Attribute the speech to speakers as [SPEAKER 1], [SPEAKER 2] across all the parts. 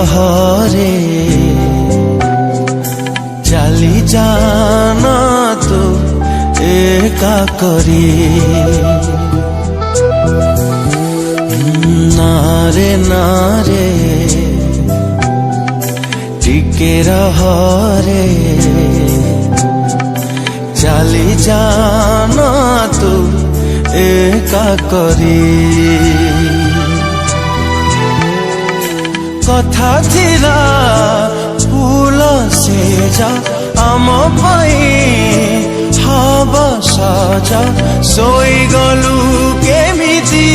[SPEAKER 1] हरे चली जाना तो एका करी नारे नारे टिके हरे चली जाना तो एका करी कथा थिला फूल से जा आम हब सजा सोई गलु केमिति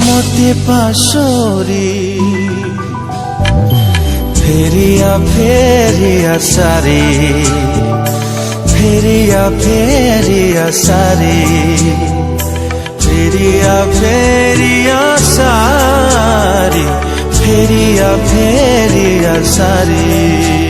[SPEAKER 1] मते पाशोरी फेरिया फेरिया सारी फेरिया फेरिया सारी फेरिया फेरिया सारी फेरिया फेरिया सारी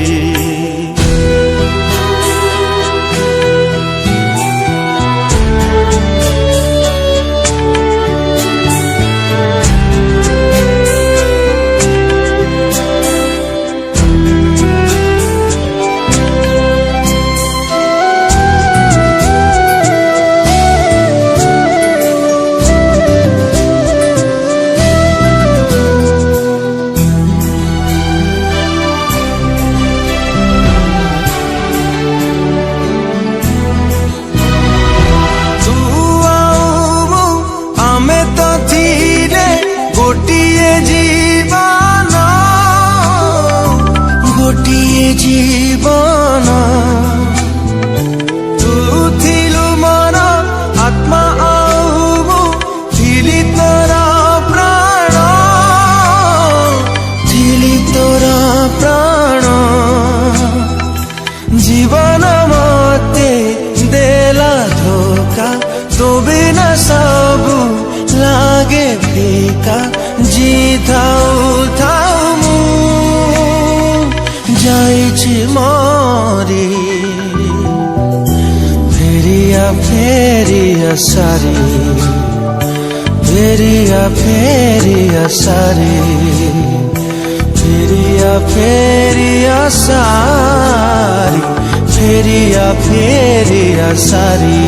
[SPEAKER 1] जीवन तू थिलु मोर आत्मा आउ थिली तोरा प्राण थिली तोरा प्राण जीवन मते देला धोखा तो बिना सब लागे फीका जी थाऊ थाऊ जाइछि मारी फेरिया फेरिया सारी फेरिया फेरिया सारी फेरिया फेरिया सारी फेरिया फेरिया सारी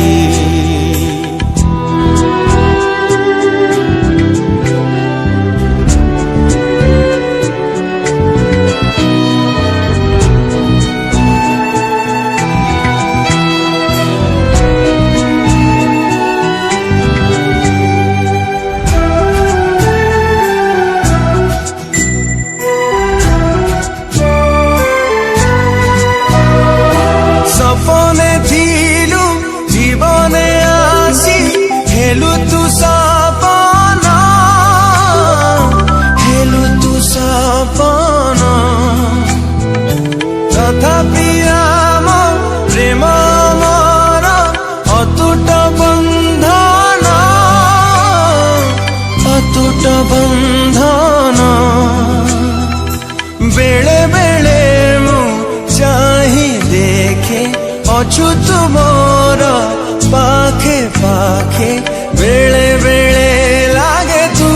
[SPEAKER 1] सपने थिलु जीवने आसी हेलु तू सपना हेलु तू सपना तथापि आम प्रेम मोर अतुट बंधन अतुट बंधन बेले बेले मु चाही देखे अछु तुमोर पाखे पाखे बेले बेले लागे तू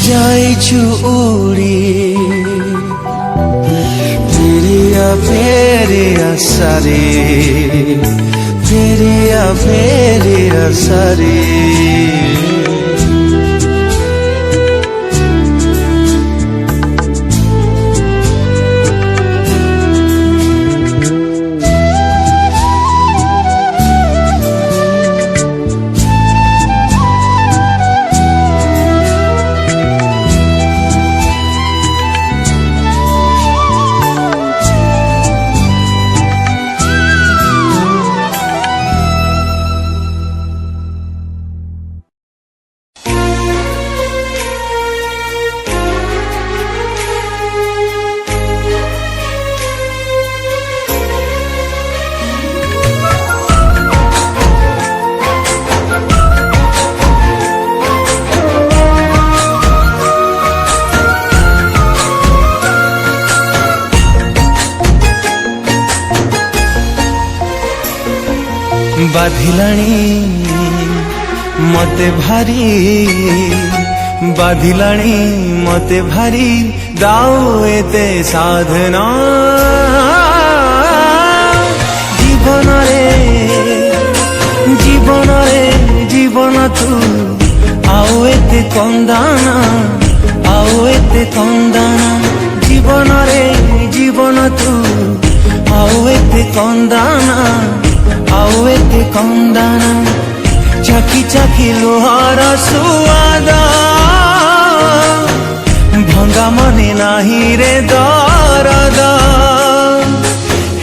[SPEAKER 1] जाइछु उड़ी फेरिया फेरिया सारी फेरिया फेरिया सारी बाधिलाणी मते भारी बाधिलाणी मते भारी दाऊ एते साधना जीवन रे जीवन रे जीवन तू आओ एते कंदाना आओ एते कंदाना जीवन रे जीवन तू आओ एते कंदाना आओ एते कंदाना चाकी चाकी लोहार सुआदा भंगा मने नाही रे दरद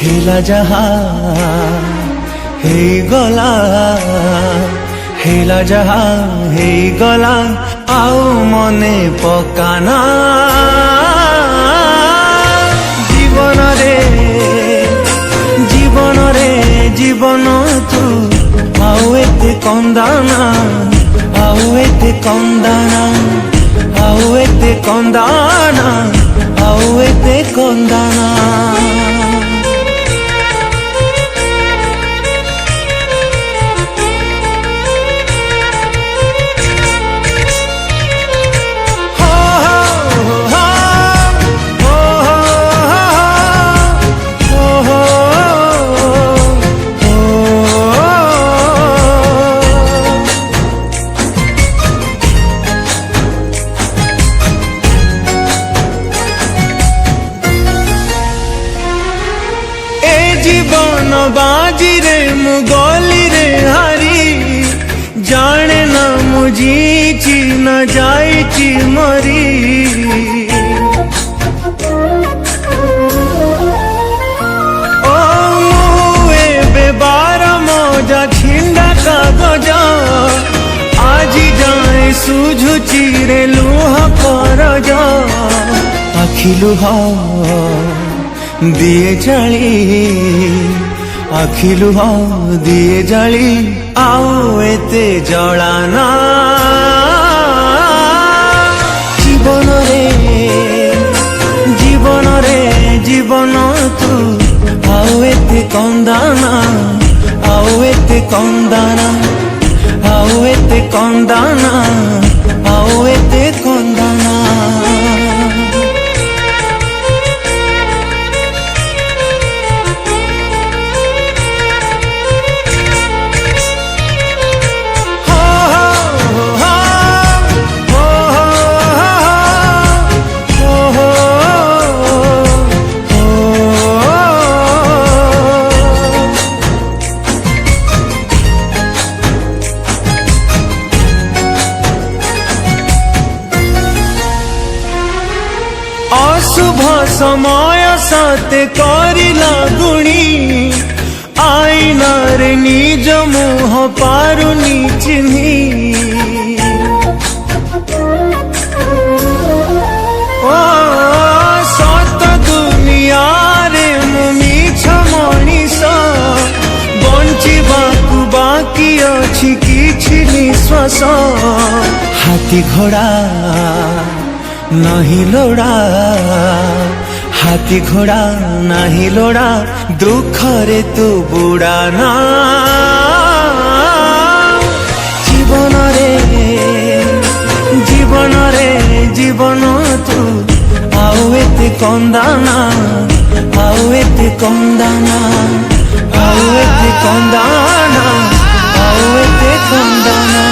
[SPEAKER 1] हेला जहा हे गला हेला जहा हे गला आओ मने पकाना जीवन रे जीवन रे जीवन तू आओ एते कंदाना आओ एते कंदाना आओ एते कंदाना आओ एते कंदाना जीवन बाजी रे मुगली रे हारी जाने ना मुझी न जाई मरी ओ मुए बेबार मजा छिंडा कागज आजी जाए सुझुची रे लुह कर जा आखि लुह दिए जाली आखि लुह दिए जाली आओ एते जलाना जीवन रे जीवन रे जीवन तू आओ एते कंदाना आओ एते कंदाना आओ एते कंदाना आओ एते कंदाना अशुभ समय सते करिला गुणी आईना रे निज मुह पारुनी चिन्ही ओ सत दुनिया रे मिछ मनीष बंचिबाकु बाकी अछि किछि निश्वास हाथी घोड़ा नहीं लोड़ा हाथी घोड़ा नहीं लोड़ा दुख रे तू बुड़ाना जीवन रे जीवन रे जीवन तू आओ एते कंदाना आओ एते कंदाना आओ एते कंदाना आओ एते कंदाना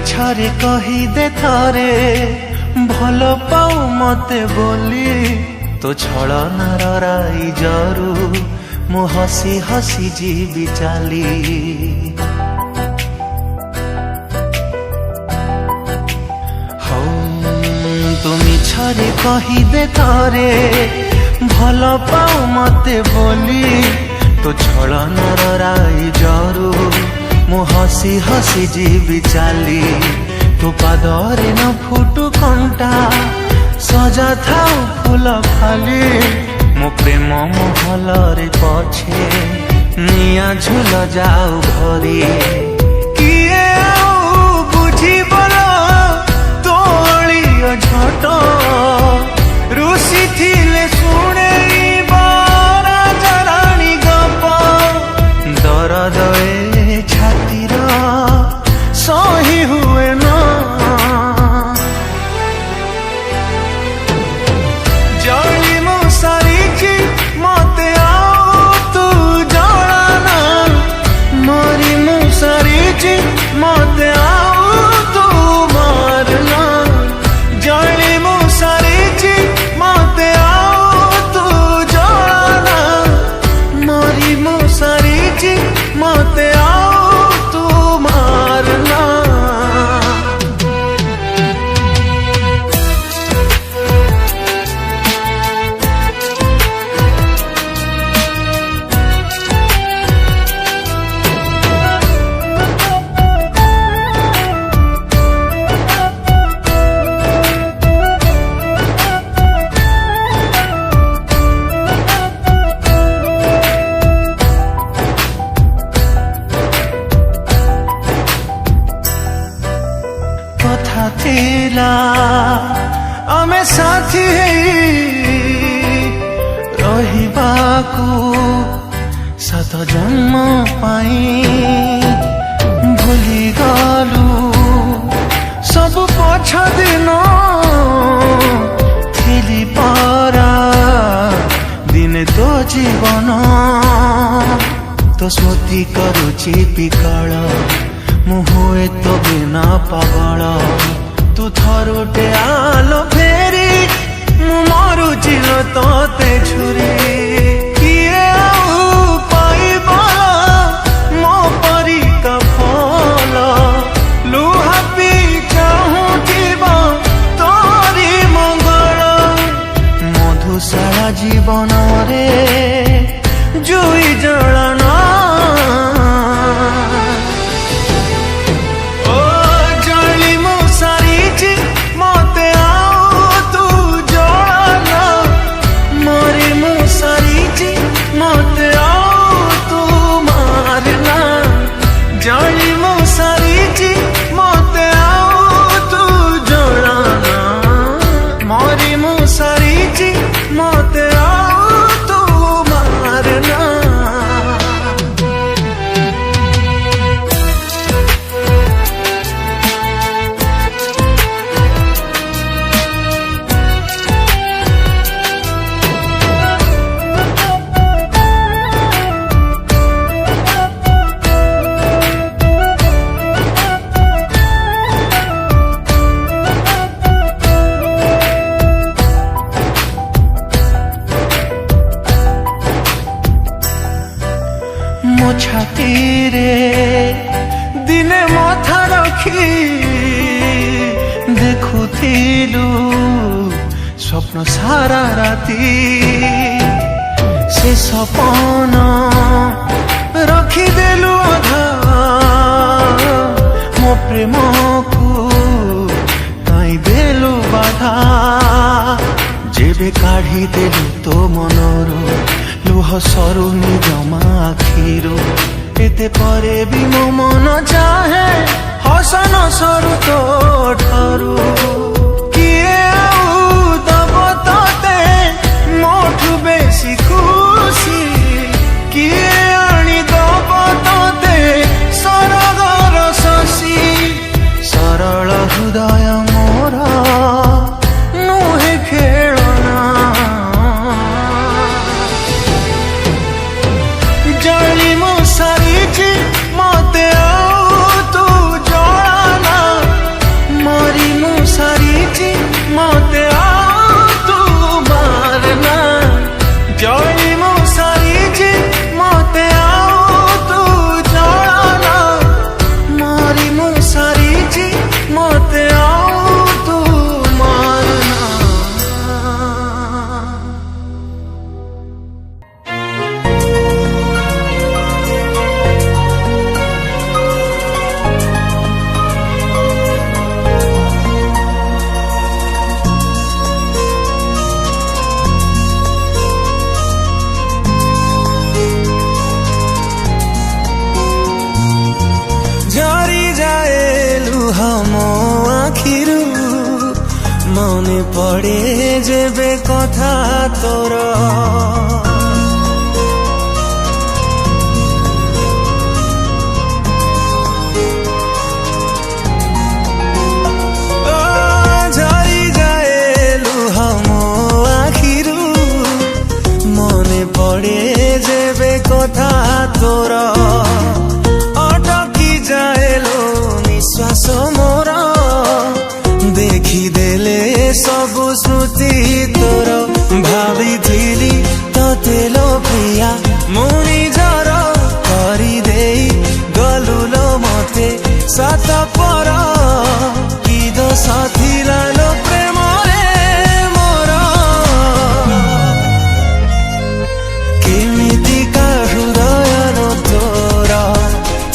[SPEAKER 1] छरे कही दे थरे भल पाऊ मते बोली तो छलनार राई जरू मु हसी हसी जीवी चाली हौ मिछरे कहिदे थरे भल पाऊ मते बोली तो छलनार राई जरू मु हसी हसी जीवी चाली तो पादरे न फुटु कंटा सजा थाउ फूल खाली मो प्रेम महलरे पछे निया झुल जाऊ घरी किए आउ बुझिबल तोलियो झट रुसी थिले शुणे राजाराणी गप दरद ए छातीर सही हुए ना जली मु सारी मते आओ तू जड़ाना मरी मु सारी मते आओ तू मारना जली मु सारी मते आओ तू जड़ाना मरी मु सारी मते आओ तू मारना कथा थिला आमे साथी रहिबाकू सात जन्म पाई भूली गलु सब पछ दिन थिली परा दिने तो जीवन तो स्मृति करुची पिकल मु हुए तो बिना पागल तू थरुटे आलो फेरी मु मरुचिल तोते छुरी किए आउ पाइबल मो परी का फल लुहा पी चाहूथिब तोरी मंगल मधुशाला जीवन रे जुई जलना मते आओ तू मारना जली मो सारी मते आओ तू जड़ाना मरी मो सारी मते आओ तू मारना मो छाती रे दिने मथा रखी देखुथिलु स्वप्न सारा राती से सपन रखिदेलु अधा मो प्रेम को काई देलु बाधा जेबे काढ़ी देलु तो मनरू लुह सरुनी जमा आखिरू एते परे भी मो मन चाहे हसन सरू तो ठारू किए आउ दब तते मोठु बेसी खुशी किए आनी दब तते सरगर शशि सरल हृदय मोर नुहे खेलना जली मो सारी मते आओ तू जड़ाना मरी मो सारी পড়ে যেবে কথা তোর ঝরি যায় লুহ মো আখিরু মনে পড়ে যেবে কথা তোর অটকি যায় লো নিঃশ্বাস মোর ଦେଖିଦେଲେ ସବୁ ସ୍ମୃତି ତୋର ଭାବିଥିଲି ତତେ ଲୋ ପ୍ରିୟା ମୁଁ ନିଜର କରିଦେଇ ଗଲୁ ଲୋ ମତେ ସାତ ପର କି ଦୋଷ ଥିଲା ଲୋ ପ୍ରେମରେ ମୋର କେମିତିକା ହୃଦୟର ତୋର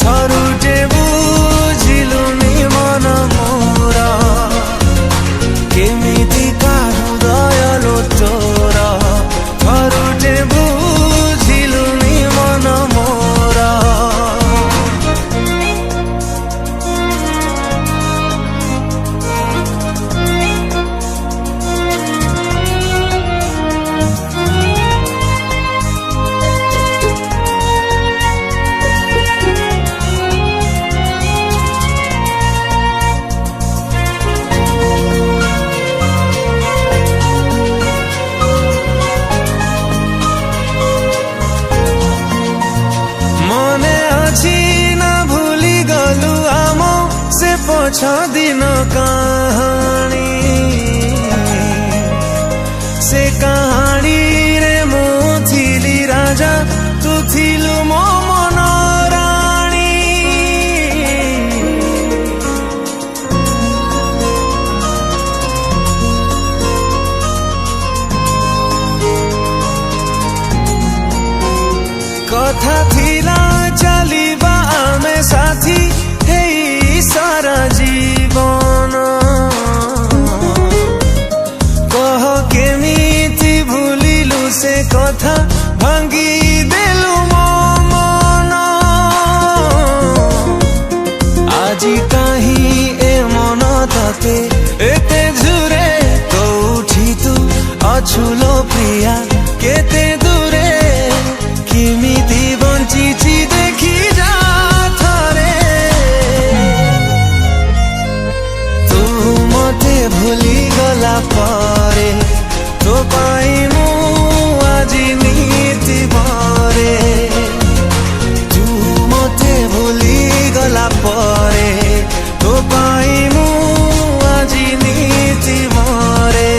[SPEAKER 1] ଥରୁଟେ ବୁଝିଲୁନି ମନ ମୋର କେମିତିକା ହୃଦୟର ତୋର ଥରୁଟେ ବୁଝିଲୁନି ମନ ମୋର पछ दिन कहानी से कहानी रे मो थिली राजा तू थिलु मो मन राणी कथा थिला चलिबा आमे साथी सारा जीवन कह केमिति भूलिलु से कथा भांगी देलु मो मन आजी काहि ए मन तते एते झुरे कोठी तू अछु लो प्रिया केते दूरे केमिति बंचिछि देखि जा भूली गला परे तो पाई मु आजी नीति मरे तू मते भूली गला परे तो पाई मु आजी नीति मरे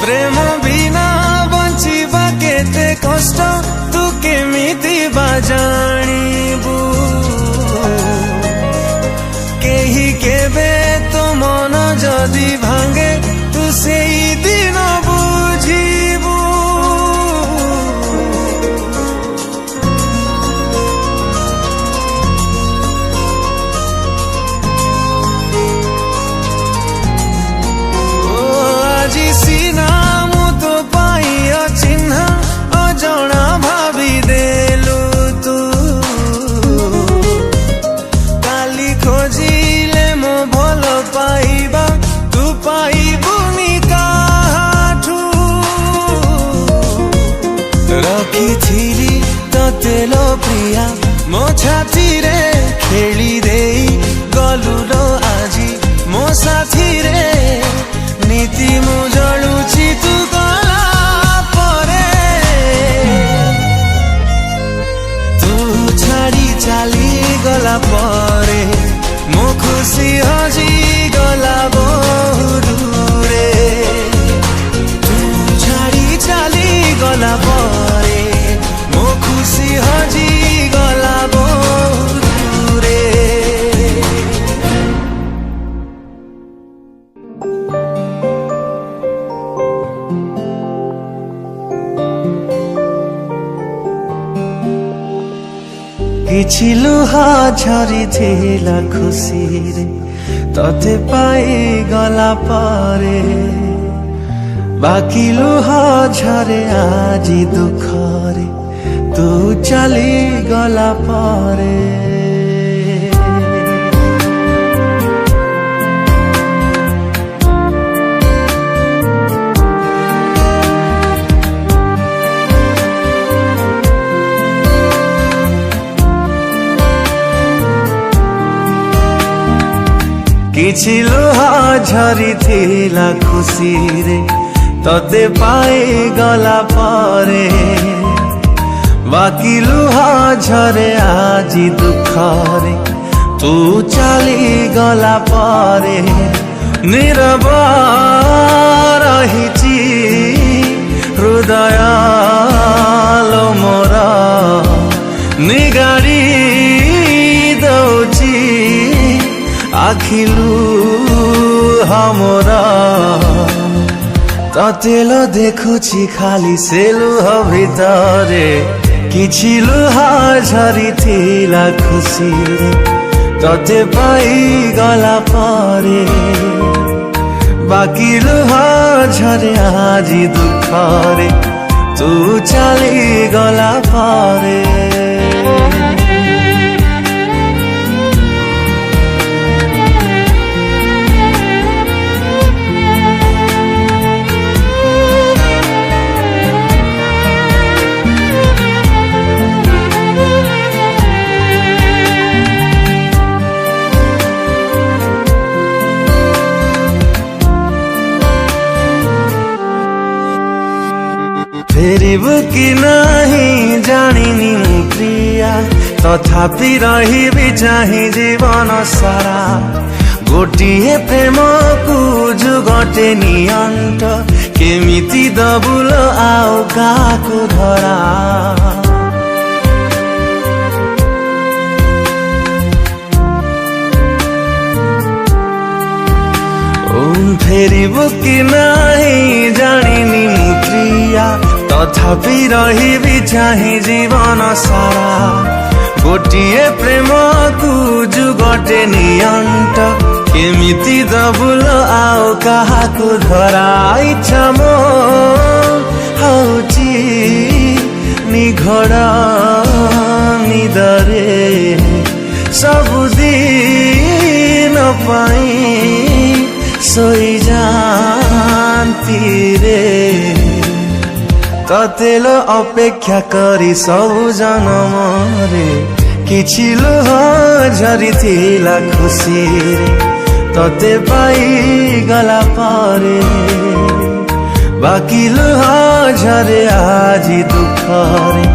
[SPEAKER 1] प्रेम बिना बंचिबा केते कष्ट तू केमिति बाजाणीबू केही केबे तो मन जदि भांगे तू सेई दिन बुझीबू আজি सीना चिन्ह अजणा भावी देलु तू काली खोजिले मो भल पाइबा तू पाइबुनी काठू रखिथिली तते लो प्रिया मो छाती रे खेली देई गलु लो आजी मो साथी रे नीति मु जळुची तू गला चाली गला परे मो खुशी हजी गला बहुदूरे तू छाड़ी चाली गला परे କିଛି ଲୁହା ଝରିଥିଲା ଖୁସିରେ ତତେ ପାଇଗଲା ପରେ ବାକି ଲୁହା ଝରେ ଆଜି ଦୁଃଖରେ ତୁ ଚାଲିଗଲା ପରେ କିଛି ଲୁହା ଝରିଥିଲା ଖୁସିରେ ତତେ ପାଇଗଲା ପରେ ବାକି ଲୁହା ଝରେ ଆଜି ଦୁଃଖରେ ତୁ ଚାଲିଗଲା ପରେ ନୀରବ ରହିଛି ହୃଦୟ ଲୋ ମୋର ନିଗାଡ଼ି ଦଉଛି ଆଖିଲୁ हमरा ତତେଲ ଦେଖୁଛି ଖାଲି ସେ ଲୁହ ଭିତରେ କିଛି ଲୁହା ଝରିଥିଲା ଖୁସିରେ ତତେ ପାଇଗଲା ପରେ ବାକି ଲୁହା ଝରେ ଆଜି ଦୁଃଖରେ ତୁ ଚାଲିଗଲା ପରେ फेरिबु कि नहीं जानिनी मु प्रिया तथापि रहिबि चाहि जीवन सारा गोटिए प्रेम को जुगटे नियंट केमिति दबुल आउ काकु धरा फेरिबु कि नहीं जानिनी मु प्रिया तथापि रहिबि चाहि जीवन सारा गोटिए प्रेम को जुगटे नियंट केमिति दबुल आउ काहाकु धरा इच्छा मो हौची निघोड़ निदरे सबुदिन पाई सोई जानती रे ततेल अपेक्षा करी सबु जनमरे किछि लुह झरिथिला खुसीरे तते पाइगला पारे बाकी लुह झरे आजी दुःखरे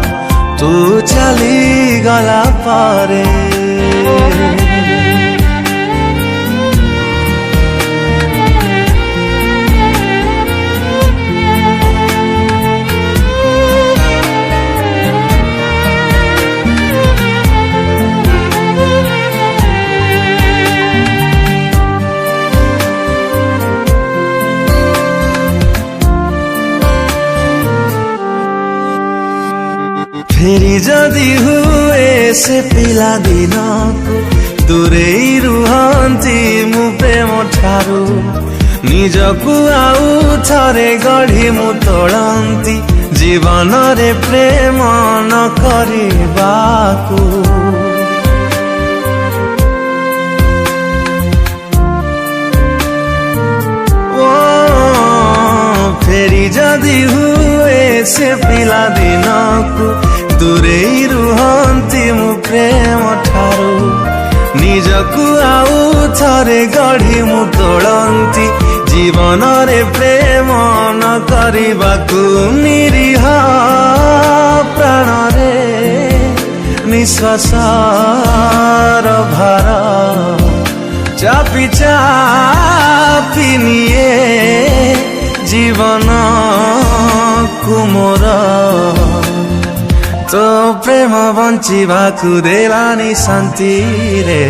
[SPEAKER 1] तू चलिगला पारे फेरी जदि हुए से पिला दिन को दूरे रुहंती मु प्रेम ठारू निजकु आउ थरे गढ़ी मु तोड़ंती जीवन रे प्रेम न करिबाकू फेरी जदि हुए से पिला दिन को दूरे रुहंती मु प्रेम ठारू निजकु आउ थरे गढ़ी मु तोड़ंती जीवन रे प्रेम न करिबाकू निरीह प्राण रे निश्वास भार चापी चापी निये जीवन कुमोर तो प्रेम बंचिबाकु देलानी शांति रे